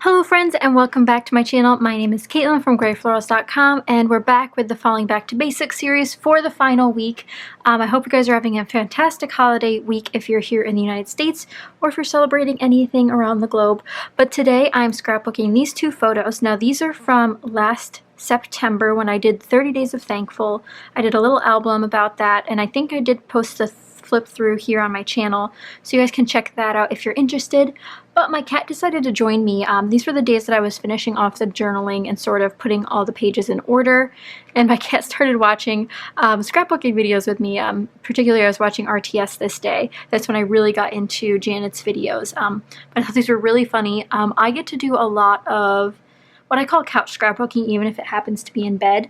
Hello friends and welcome back to my channel. My name is Caitlin from Florals.com and we're back with the Falling Back to Basics series for the final week. I hope you guys are having a fantastic holiday week if you're here in the United States or if you're celebrating anything around the globe. But today I'm scrapbooking these two photos. Now these are from last September when I did 30 Days of Thankful. I did a little album about that and I think I did post a flip through here on my channel, so you guys can check that out if you're interested. But my cat decided to join me. These were the days that I was finishing off the journaling and sort of putting all the pages in order, and my cat started watching scrapbooking videos with me. Particularly I was watching RTS this day. That's when I really got into Janet's videos. But I thought these were really funny. I get to do a lot of what I call couch scrapbooking, even if it happens to be in bed.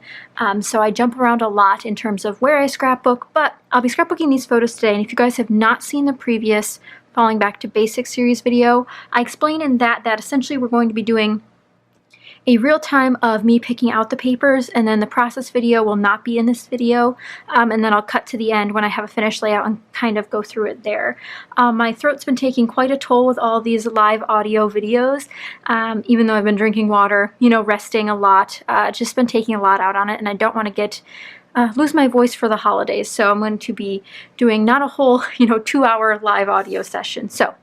So I jump around a lot in terms of where I scrapbook, but I'll be scrapbooking these photos today. And if you guys have not seen the previous Falling Back to Basics series video, I explain in that essentially we're going to be doing a real time of me picking out the papers, and then the process video will not be in this video, and then I'll cut to the end when I have a finished layout and kind of go through it there. My throat's been taking quite a toll with all these live audio videos, even though I've been drinking water, you know, resting a lot, just been taking a lot out on it, and I don't want to get lose my voice for the holidays, so I'm going to be doing not a whole 2-hour live audio session. So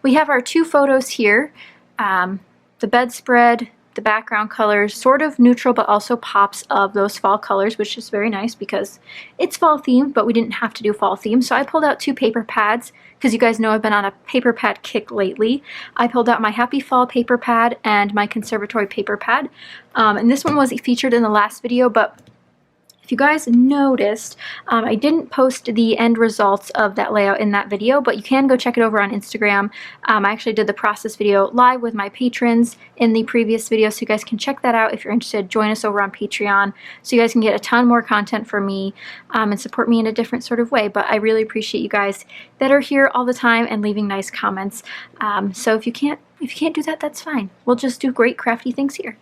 we have our two photos here, the bedspread, the background colors, sort of neutral but also pops of those fall colors, which is very nice because it's fall themed, but we didn't have to do fall theme. So I pulled out two paper pads because you guys know I've been on a paper pad kick lately. I pulled out my Happy Fall paper pad and my Conservatory paper pad, and this one was featured in the last video, but if you guys noticed, I didn't post the end results of that layout in that video, but you can go check it over on Instagram. I actually did the process video live with my patrons in the previous video, so you guys can check that out if you're interested. Join us over on Patreon so you guys can get a ton more content from me and support me in a different sort of way. But I really appreciate you guys that are here all the time and leaving nice comments. So if you can't do that, that's fine. We'll just do great crafty things here.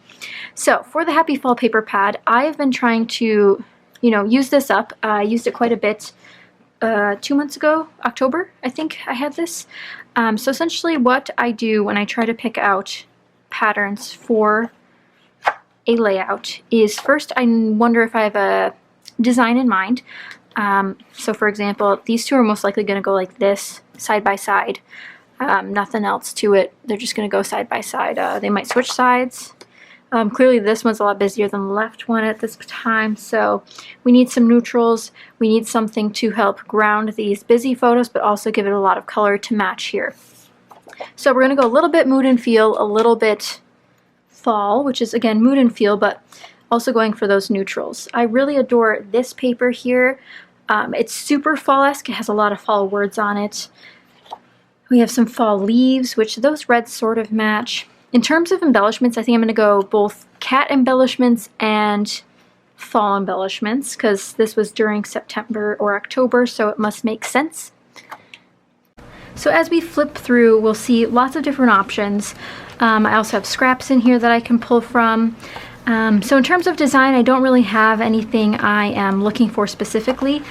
So for the Happy Fall paper pad, I have been trying to use this up. I used it quite a bit 2 months ago, October, I think I had this. So essentially what I do when I try to pick out patterns for a layout is first I wonder if I have a design in mind. So for example, these two are most likely going to go like this, side by side. Nothing else to it. They're just going to go side by side. They might switch sides. Clearly this one's a lot busier than the left one at this time, so we need some neutrals. We need something to help ground these busy photos, but also give it a lot of color to match here. So we're going to go a little bit mood and feel, a little bit fall, which is again mood and feel, but also going for those neutrals. I really adore this paper here. It's super fall-esque. It has a lot of fall words on it. We have some fall leaves, which those reds sort of match. In terms of embellishments, I think I'm going to go both cat embellishments and fall embellishments because this was during September or October, so it must make sense. So as we flip through, we'll see lots of different options. I also have scraps in here that I can pull from. So in terms of design, I don't really have anything I am looking for specifically.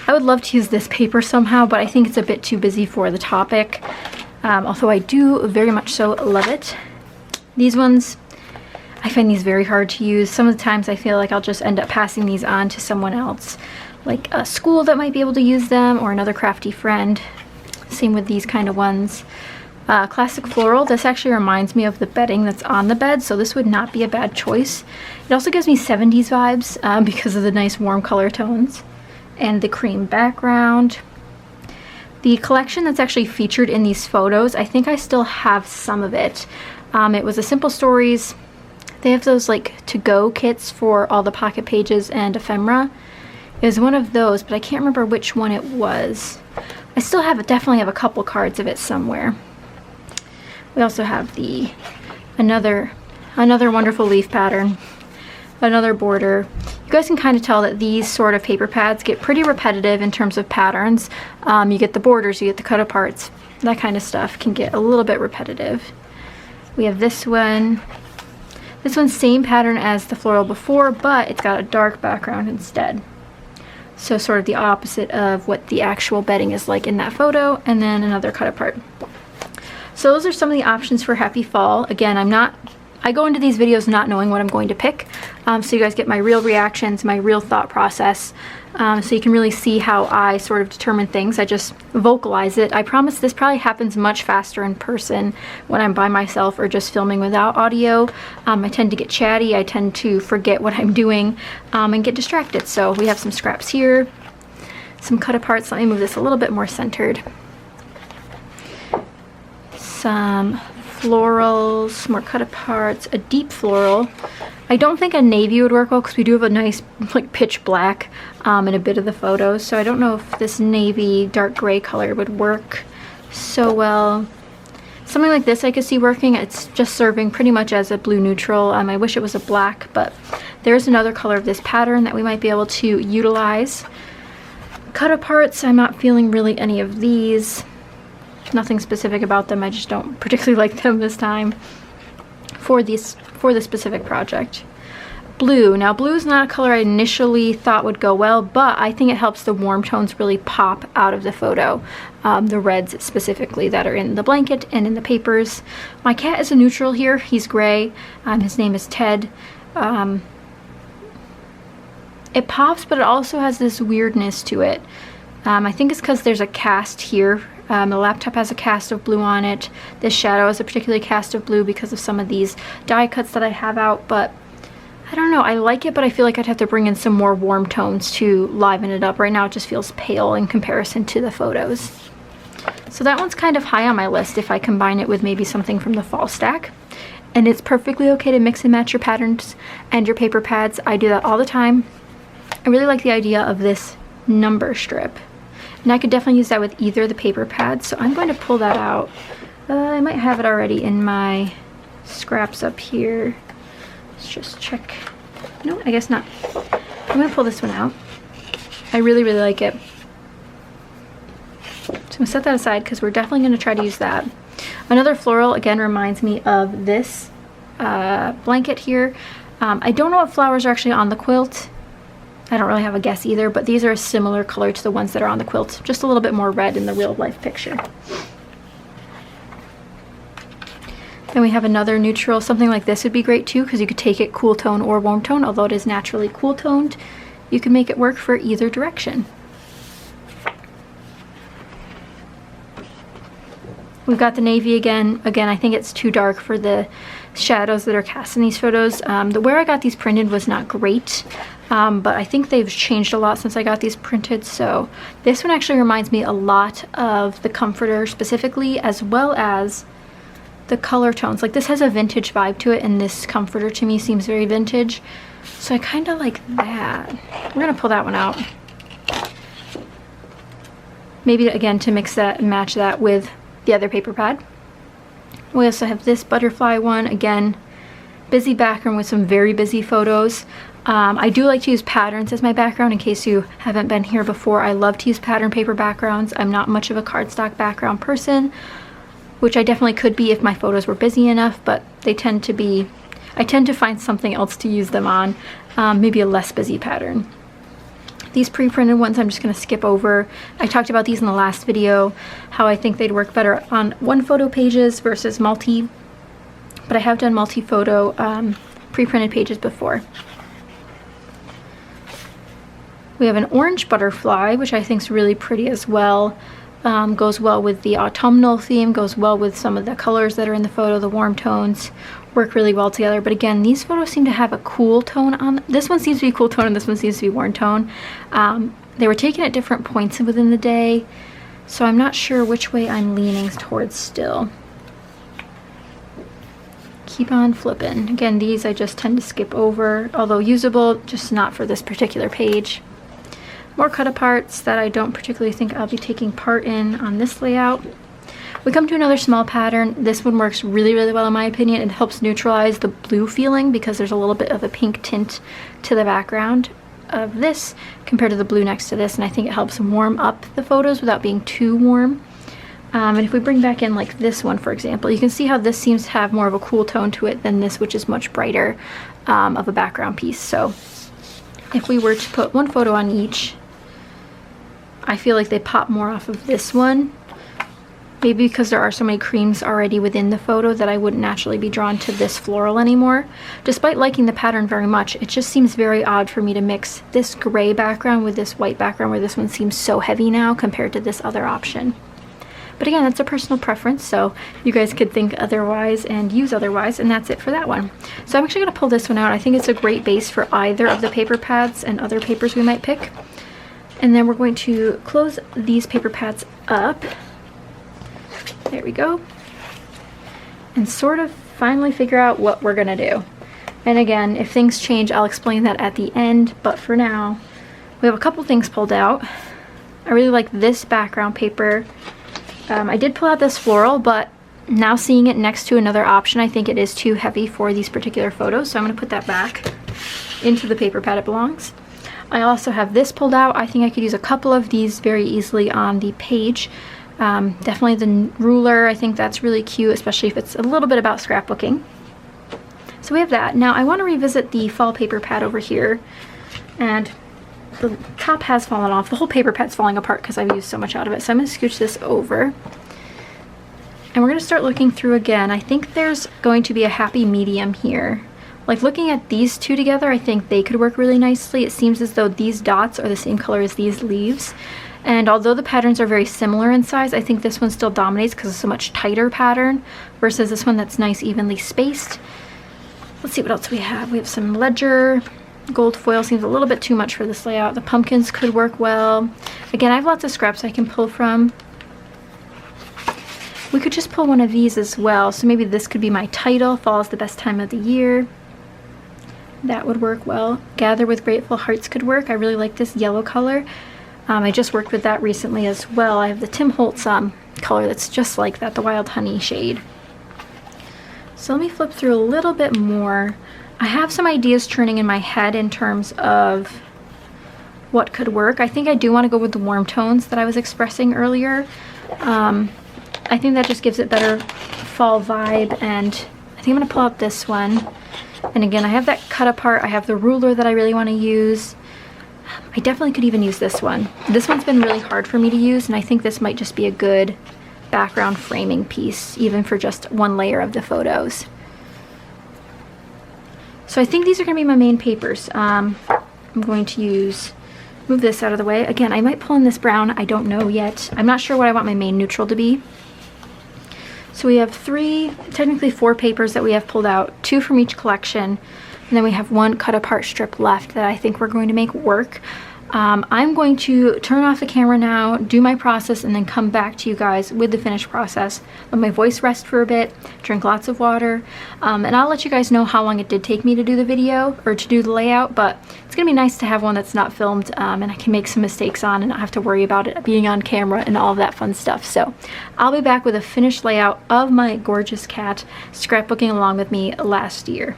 I would love to use this paper somehow, but I think it's a bit too busy for the topic, although I do very much so love it. These ones, I find these very hard to use. Some of the times I feel like I'll just end up passing these on to someone else, like a school that might be able to use them or another crafty friend. Same with these kind of ones. Classic floral, this actually reminds me of the bedding that's on the bed, so this would not be a bad choice. It also gives me 70s vibes because of the nice warm color tones and the cream background. The collection that's actually featured in these photos, I think I still have some of it. It was a Simple Stories. They have those like to-go kits for all the pocket pages and ephemera. It was one of those, but I can't remember which one it was. I still definitely have a couple cards of it somewhere. We also have another wonderful leaf pattern, another border. You guys can kind of tell that these sort of paper pads get pretty repetitive in terms of patterns. You get the borders, you get the cut aparts, that kind of stuff can get a little bit repetitive. We have this one. This one's same pattern as the floral before, but it's got a dark background instead. So sort of the opposite of what the actual bedding is like in that photo, and then another cut apart. So those are some of the options for Happy Fall. Again, I go into these videos not knowing what I'm going to pick, so you guys get my real reactions, my real thought process, so you can really see how I sort of determine things. I just vocalize it. I promise this probably happens much faster in person when I'm by myself or just filming without audio. I tend to get chatty, I tend to forget what I'm doing, and get distracted. So we have some scraps here, some cut aparts. Let me move this a little bit more centered. Some florals, more cut aparts, a deep floral. I don't think a navy would work well because we do have a nice like pitch black in a bit of the photos, so I don't know if this navy dark gray color would work so well. Something like this I could see working. It's just serving pretty much as a blue neutral. I wish it was a black, but there's another color of this pattern that we might be able to utilize. Cut aparts, I'm not feeling really any of these. Nothing specific about them, I just don't particularly like them this time for this specific project. Blue, now blue is not a color I initially thought would go well, but I think it helps the warm tones really pop out of the photo, the reds specifically that are in the blanket and in the papers. My cat is a neutral here, he's gray, his name is Ted. It pops, but it also has this weirdness to it. I think it's because there's a cast here. The laptop has a cast of blue on it. This shadow has a particular cast of blue because of some of these die cuts that I have out, but I don't know, I like it, but I feel like I'd have to bring in some more warm tones to liven it up. Right now it just feels pale in comparison to the photos. So that one's kind of high on my list if I combine it with maybe something from the fall stack. And it's perfectly okay to mix and match your patterns and your paper pads. I do that all the time. I really like the idea of this number strip. And I could definitely use that with either of the paper pads, so I'm going to pull that out. I might have it already in my scraps up here. Let's just check. No, I guess not. I'm going to pull this one out. I really, really like it. So I'm going to set that aside because we're definitely going to try to use that. Another floral, again, reminds me of this blanket here. I don't know what flowers are actually on the quilt. I don't really have a guess either, but these are a similar color to the ones that are on the quilt, just a little bit more red in the real life picture. Then we have another neutral. Something like this would be great too, because you could take it cool tone or warm tone. Although it is naturally cool toned, you can make it work for either direction. We've got the navy again. Again, I think it's too dark for the shadows that are cast in these photos. Where I got these printed was not great, but I think they've changed a lot since I got these printed. So this one actually reminds me a lot of the comforter specifically, as well as the color tones. Like this has a vintage vibe to it, and this comforter to me seems very vintage. So I kind of like that. We're gonna pull that one out. Maybe again to mix that and match that with the other paper pad. We also have this butterfly one. Again, busy background with some very busy photos. I do like to use patterns as my background in case you haven't been here before. I love to use pattern paper backgrounds. I'm not much of a cardstock background person, which I definitely could be if my photos were busy enough, but they tend to be, I tend to find something else to use them on, maybe a less busy pattern. These pre-printed ones I'm just going to skip over. I talked about these in the last video, how I think they'd work better on one photo pages versus multi, but I have done multi-photo pre-printed pages before. We have an orange butterfly, which I think is really pretty as well. Goes well with the autumnal theme, goes well with some of the colors that are in the photo, the warm tones work really well together. But again, these photos seem to have a cool tone on them. This one seems to be cool tone and this one seems to be warm tone. They were taken at different points within the day, so I'm not sure which way I'm leaning towards still. Keep on flipping. Again, these I just tend to skip over, although usable, just not for this particular page. More cut aparts that I don't particularly think I'll be taking part in on this layout. We come to another small pattern. This one works really, really well in my opinion. It helps neutralize the blue feeling because there's a little bit of a pink tint to the background of this compared to the blue next to this, and I think it helps warm up the photos without being too warm. And if we bring back in like this one, for example, you can see how this seems to have more of a cool tone to it than this, which is much brighter of a background piece. So if we were to put one photo on each, I feel like they pop more off of this one. Maybe because there are so many creams already within the photo that I wouldn't naturally be drawn to this floral anymore. Despite liking the pattern very much, it just seems very odd for me to mix this gray background with this white background where this one seems so heavy now compared to this other option. But again, that's a personal preference, so you guys could think otherwise and use otherwise, and that's it for that one. So I'm actually going to pull this one out. I think it's a great base for either of the paper pads and other papers we might pick. And then we're going to close these paper pads up. There we go. And sort of finally figure out what we're gonna do. And again, if things change, I'll explain that at the end, but for now, we have a couple things pulled out. I really like this background paper. I did pull out this floral, but now seeing it next to another option, I think it is too heavy for these particular photos, so I'm gonna put that back into the paper pad it belongs. I also have this pulled out. I think I could use a couple of these very easily on the page. Definitely the ruler, I think that's really cute, especially if it's a little bit about scrapbooking. So we have that. Now I want to revisit the fall paper pad over here, and the top has fallen off. The whole paper pad's falling apart because I've used so much out of it. So I'm going to scooch this over, and we're going to start looking through again. I think there's going to be a happy medium here. Like looking at these two together, I think they could work really nicely. It seems as though these dots are the same color as these leaves. And although the patterns are very similar in size, I think this one still dominates because it's a much tighter pattern versus this one that's nice, evenly spaced. Let's see what else we have. We have some ledger. Gold foil seems a little bit too much for this layout. The pumpkins could work well. Again, I have lots of scraps I can pull from. We could just pull one of these as well. So maybe this could be my title, Fall is the best time of the year. That would work well. Gather with Grateful Hearts could work. I really like this yellow color. I just worked with that recently as well. I have the Tim Holtz color that's just like that, the Wild Honey shade. So let me flip through a little bit more. I have some ideas churning in my head in terms of what could work. I think I do want to go with the warm tones that I was expressing earlier. I think that just gives it better fall vibe, and I think I'm going to pull out this one. And again, I have that cut apart. I have the ruler that I really want to use. I definitely could even use this one. This one's been really hard for me to use, and I think this might just be a good background framing piece, even for just one layer of the photos. So I think these are going to be my main papers. I'm going to move this out of the way. Again, I might pull in this brown. I don't know yet. I'm not sure what I want my main neutral to be. So we have technically four papers that we have pulled out, 2 from each collection. And then we have 1 cut apart strip left that I think we're going to make work. I'm going to turn off the camera now, do my process, and then come back to you guys with the finished process. Let my voice rest for a bit, drink lots of water, and I'll let you guys know how long it did take me to do the video, or to do the layout, but it's going to be nice to have one that's not filmed, and I can make some mistakes on and not have to worry about it being on camera and all of that fun stuff. So I'll be back with a finished layout of my gorgeous cat scrapbooking along with me last year.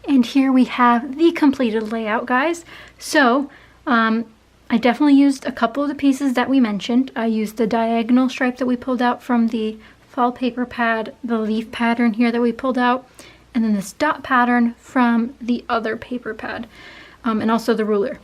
And here we have the completed layout, guys. So I definitely used a couple of the pieces that we mentioned. I used the diagonal stripe that we pulled out from the fall paper pad, the leaf pattern here that we pulled out, and then this dot pattern from the other paper pad, and also the ruler.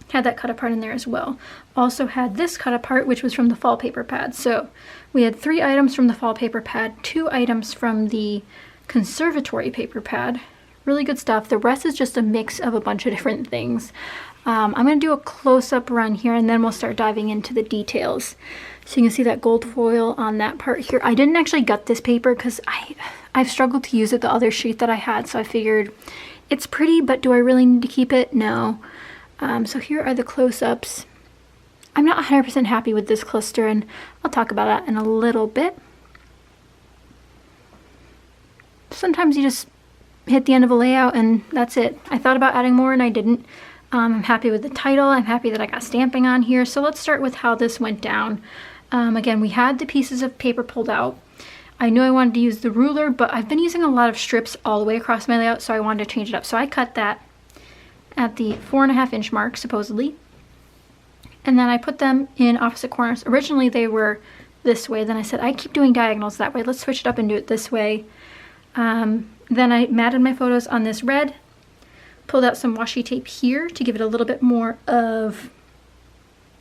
Had that cut apart in there as well. Also had this cut apart, which was from the fall paper pad. So we had 3 items from the fall paper pad, 2 items from the conservatory paper pad. Really good stuff. The rest is just a mix of a bunch of different things. I'm going to do a close-up run here, and then we'll start diving into the details. So you can see that gold foil on that part here. I didn't actually gut this paper because I've struggled to use it the other sheet that I had, so I figured it's pretty, but do I really need to keep it? No. So here are the close-ups. I'm not 100% happy with this cluster, and I'll talk about that in a little bit. Sometimes you just hit the end of a layout and that's it. I thought about adding more and I didn't. I'm happy with the title. I'm happy that I got stamping on here. So let's start with how this went down. Again, we had the pieces of paper pulled out. I knew I wanted to use the ruler, but I've been using a lot of strips all the way across my layout, so I wanted to change it up. So I cut that at the 4.5 inch mark, supposedly. And then I put them in opposite corners. Originally they were this way. Then I said, I keep doing diagonals that way. Let's switch it up and do it this way. Then I matted my photos on this red, pulled out some washi tape here to give it a little bit more of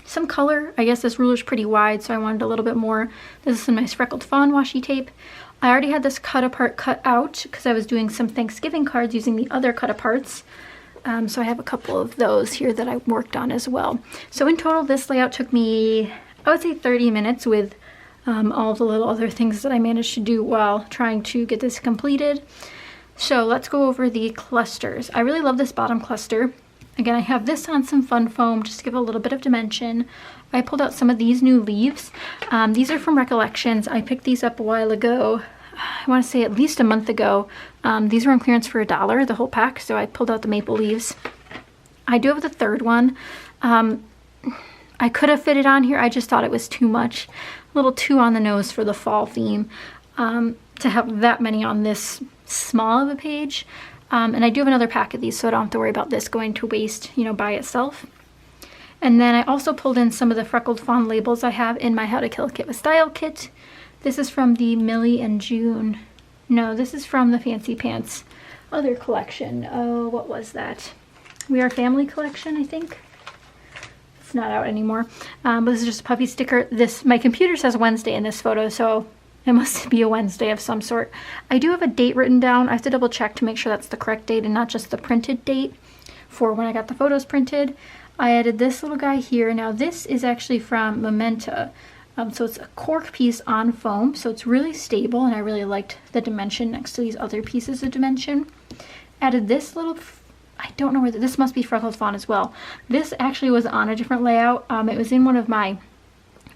some color. I guess this ruler's pretty wide, so I wanted a little bit more. This is some nice freckled fawn washi tape. I already had this cut apart cut out because I was doing some Thanksgiving cards using the other cut aparts. So I have a couple of those here that I worked on as well. So in total, this layout took me, I would say 30 minutes with all the little other things that I managed to do while trying to get this completed. So let's go over the clusters. I really love this bottom cluster. Again, I have this on some fun foam just to give a little bit of dimension. I pulled out some of these new leaves. These are from Recollections. I picked these up a while ago. I want to say at least a month ago. These were on clearance for $1, the whole pack, so I pulled out the maple leaves. I do have the third one. I could have fit it on here. I just thought it was too much. A little too on the nose for the fall theme to have that many on this small of a page. And I do have another pack of these, so I don't have to worry about this going to waste, you know, by itself. And then I also pulled in some of the freckled fawn labels I have in my How to Kill a Kit with Style kit. This is from the Millie and June. No, this is from the Fancy Pants other collection. Oh, what was that? We Are Family collection, I think. It's not out anymore. But this is just a puffy sticker. My computer says Wednesday in this photo, so it must be a Wednesday of some sort. I do have a date written down. I have to double check to make sure that's the correct date and not just the printed date for when I got the photos printed. I added this little guy here. Now this is actually from Memento. So it's a cork piece on foam, so it's really stable, and I really liked the dimension next to these other pieces of dimension. Added this little, I don't know where, this must be freckled fawn as well. This actually was on a different layout. It was in one of my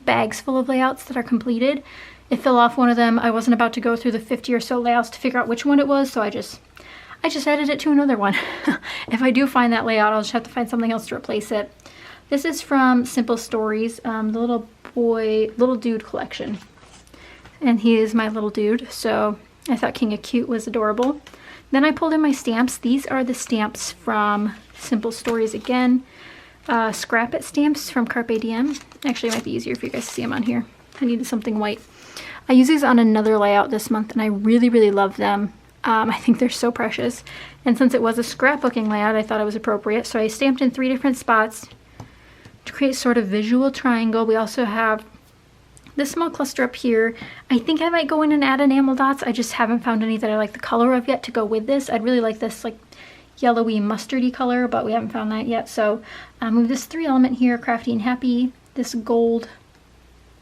bags full of layouts that are completed. It fell off one of them. I wasn't about to go through the 50 or so layouts to figure out which one it was, so I just added it to another one. If I do find that layout, I'll just have to find something else to replace it. This is from Simple Stories, the little dude collection. And he is my little dude, so I thought King of Cute was adorable. Then I pulled in my stamps. These are the stamps from Simple Stories again. Scrap It stamps from Carpe Diem. Actually, it might be easier for you guys to see them on here. I needed something white. I use these on another layout this month, and I really, really love them. I think they're so precious. And since it was a scrapbooking layout, I thought it was appropriate. So I stamped in 3 different spots to create sort of visual triangle. We also have this small cluster up here. I think I might go in and add enamel dots. I just haven't found any that I like the color of yet to go with this. I'd really like this like yellowy mustardy color, but we haven't found that yet. So move this 3 element here, Crafty and Happy, this gold,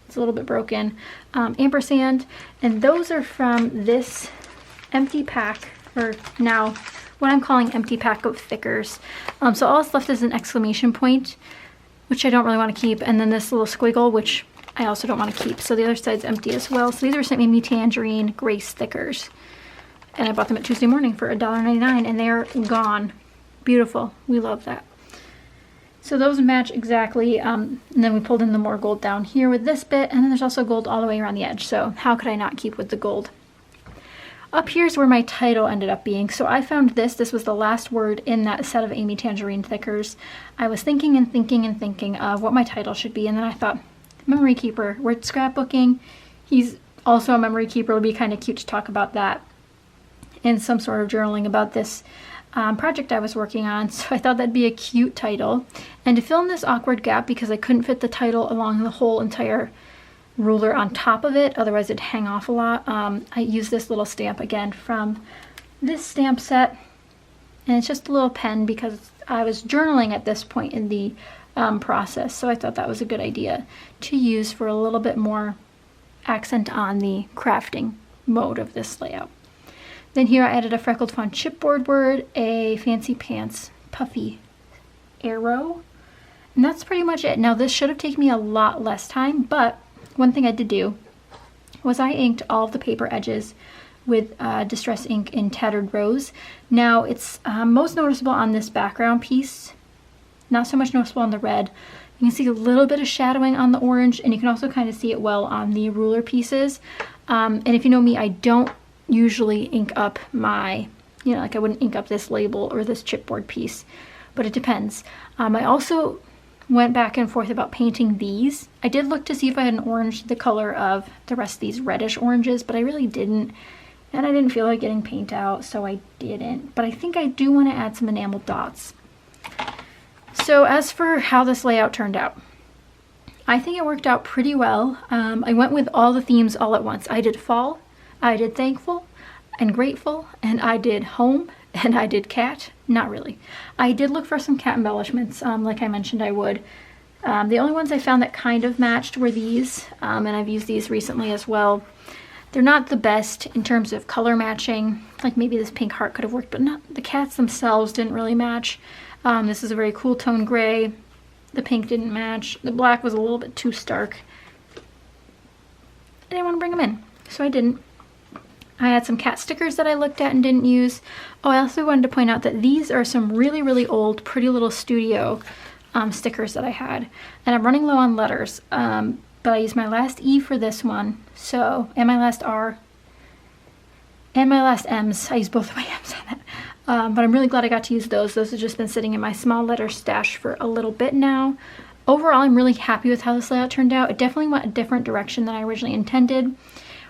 it's a little bit broken, ampersand, and those are from this empty pack, or now what I'm calling empty pack of thickers. So all that's left is an exclamation point, which I don't really want to keep, and then this little squiggle, which I also don't want to keep. So the other side's empty as well. So these were sent me Tangerine Grace stickers, and I bought them at Tuesday morning for $1.99, and they're gone. Beautiful. We love that. So those match exactly, and then we pulled in the more gold down here with this bit, and then there's also gold all the way around the edge, so how could I not keep with the gold? Up here's where my title ended up being. So I found this was the last word in that set of Amy Tangerine thickers. I was thinking and thinking and thinking of what my title should be, and then I thought, memory keeper, we're scrapbooking, he's also a memory keeper, it would be kind of cute to talk about that in some sort of journaling about this project I was working on, so I thought that'd be a cute title. And to fill in this awkward gap, because I couldn't fit the title along the whole entire ruler on top of it, otherwise it'd hang off a lot, I used this little stamp again from this stamp set, and it's just a little pen because I was journaling at this point in the process, so I thought that was a good idea to use for a little bit more accent on the crafting mode of this layout. Then here I added a freckled fawn chipboard word, a Fancy Pants puffy arrow, and that's pretty much it. Now this should have taken me a lot less time, but one thing I did do was I inked all of the paper edges with Distress ink in Tattered Rose. Now it's most noticeable on this background piece, not so much noticeable on the red. You can see a little bit of shadowing on the orange, and you can also kind of see it well on the ruler pieces. And if you know me, I don't usually ink up my, like I wouldn't ink up this label or this chipboard piece, but it depends. I also went back and forth about painting these. I did look to see if I had an orange the color of the rest of these reddish oranges, but I really didn't, and I didn't feel like getting paint out, so I didn't. But I think I do want to add some enamel dots. So as for how this layout turned out, I think it worked out pretty well. I went with all the themes all at once. I did fall, I did thankful and grateful, and I did home, and I did cat. Not really. I did look for some cat embellishments, like I mentioned I would. The only ones I found that kind of matched were these, and I've used these recently as well. They're not the best in terms of color matching. Like maybe this pink heart could have worked, but not the cats themselves didn't really match. This is a very cool tone gray. The pink didn't match. The black was a little bit too stark. I didn't want to bring them in, so I didn't. I had some cat stickers that I looked at and didn't use. Oh, I also wanted to point out that these are some really, really old Pretty Little Studio stickers that I had. And I'm running low on letters, but I used my last E for this one, so, and my last R, and my last M's. I used both of my M's on that. But I'm really glad I got to use those. Those have just been sitting in my small letter stash for a little bit now. Overall, I'm really happy with how this layout turned out. It definitely went a different direction than I originally intended.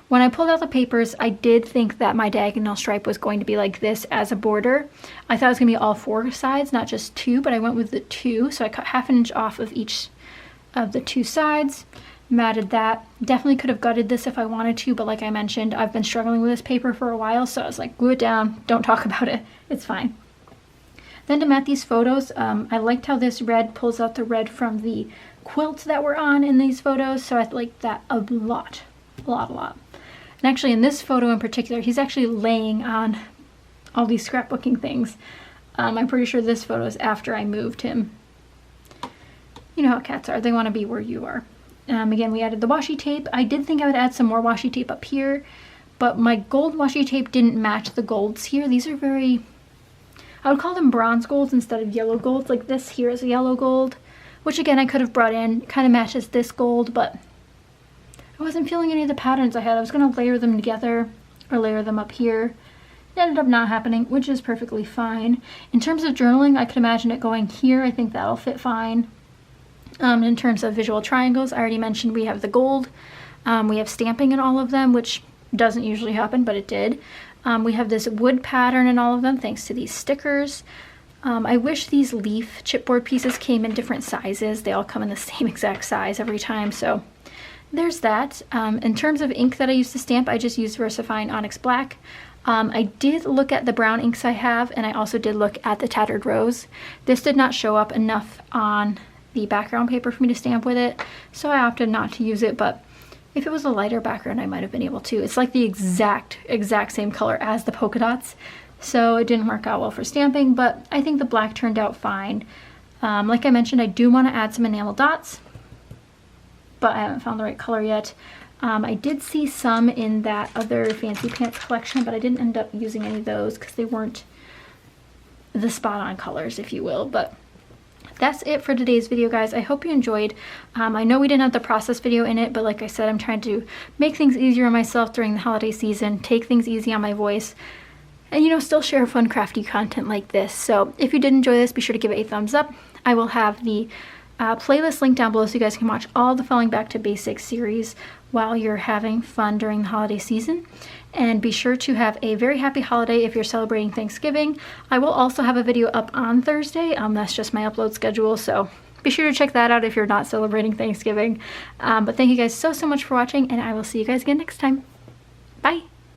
When I pulled out the papers, I did think that my diagonal stripe was going to be like this as a border. I thought it was going to be all 4 sides, not just 2, but I went with the 2, so I cut 1/2 inch off of each of the 2 sides, matted that. Definitely could have gutted this if I wanted to, but like I mentioned, I've been struggling with this paper for a while, so I was like, glue it down, don't talk about it, it's fine. Then to mat these photos, I liked how this red pulls out the red from the quilts that were on in these photos, so I liked that a lot. And actually in this photo in particular, he's actually laying on all these scrapbooking things. I'm pretty sure this photo is after I moved him. You know how cats are, they want to be where you are. Again, we added the washi tape. I did think I would add some more washi tape up here, but my gold washi tape didn't match the golds here. These are very, I would call them bronze golds instead of yellow golds. Like this here is a yellow gold, which again I could have brought in. It kind of matches this gold, but I wasn't feeling any of the patterns I had. I was going to layer them together or layer them up here. It ended up not happening, which is perfectly fine. In terms of journaling, I could imagine it going here. I think that'll fit fine. In terms of visual triangles, I already mentioned we have the gold. We have stamping in all of them, which doesn't usually happen, but it did. We have this wood pattern in all of them, thanks to these stickers. I wish these leaf chipboard pieces came in different sizes. They all come in the same exact size every time, so there's that. In terms of ink that I used to stamp, I just used VersaFine Onyx Black. I did look at the brown inks I have, and I also did look at the Tattered Rose. This did not show up enough on the background paper for me to stamp with it, so I opted not to use it, but if it was a lighter background, I might have been able to. It's like the exact same color as the polka dots, so it didn't work out well for stamping, but I think the black turned out fine. Like I mentioned, I do want to add some enamel dots, but I haven't found the right color yet. I did see some in that other Fancy Pants collection, but I didn't end up using any of those because they weren't the spot-on colors, if you will. But that's it for today's video, guys. I hope you enjoyed. I know we didn't have the process video in it, but like I said, I'm trying to make things easier on myself during the holiday season, take things easy on my voice, and, you know, still share fun crafty content like this. So if you did enjoy this, be sure to give it a thumbs up. I will have the playlist link down below so you guys can watch all the Falling Back to Basics series while you're having fun during the holiday season. And be sure to have a very happy holiday if you're celebrating Thanksgiving. I will also have a video up on Thursday. That's just my upload schedule, so be sure to check that out if you're not celebrating Thanksgiving. But thank you guys so much for watching, and I will see you guys again next time. Bye!